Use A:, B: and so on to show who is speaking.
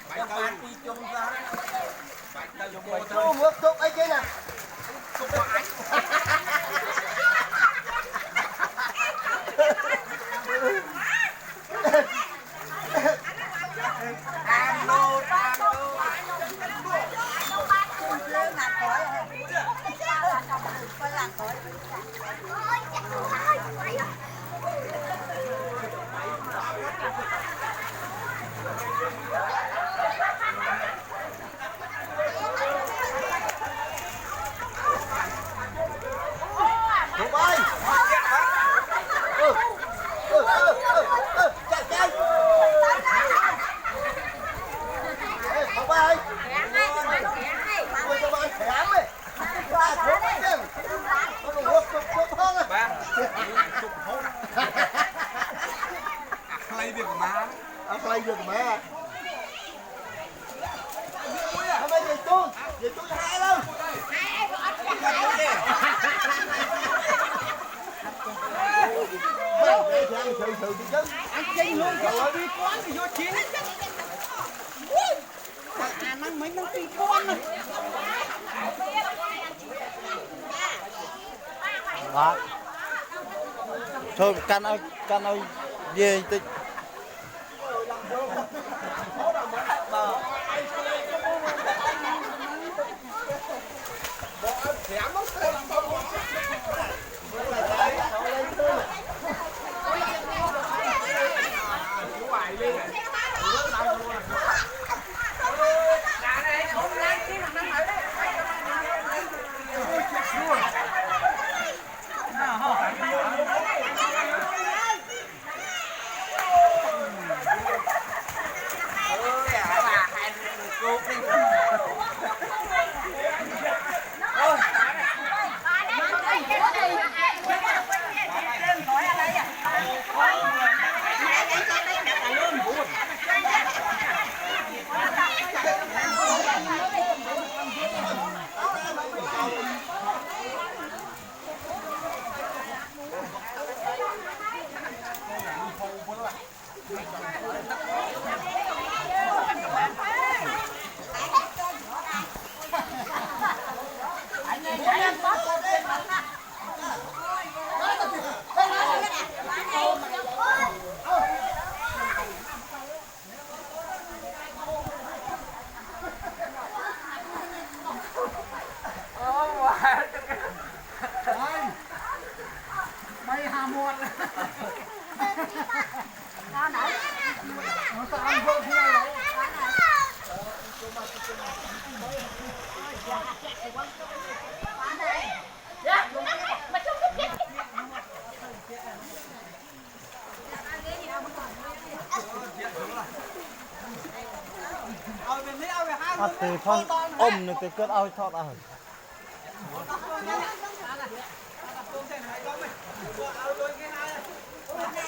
A: Bạch tao đi chung ra. Bạch
B: tao ngược tục ấy kia nè.
A: chung vào anh.
B: Không ơi. Chạy chạy. Không ơi. Ôi cho bạn khám đi. Ba thuốc chứ. Nó ngược tục hơn à.
A: Ba. Chụp hốt. Play việc má.
B: Play việc má. Hôm nay về tôi hai luôn.
C: Anh chênh luôn rồi đi con thì vô chiến. Nó mấy nó phi con này.
B: Đó. Thôi can ơi về tích.
C: Mày hà muộn.
D: Ngon đấy.
C: Nó sao ăn vô thế này đấy.
B: Thì phong ôm được cái cơn ao thọt à.
D: Hãy subscribe cho kênh Ghiền Mì Gõ để không bỏ lỡ những video hấp dẫn.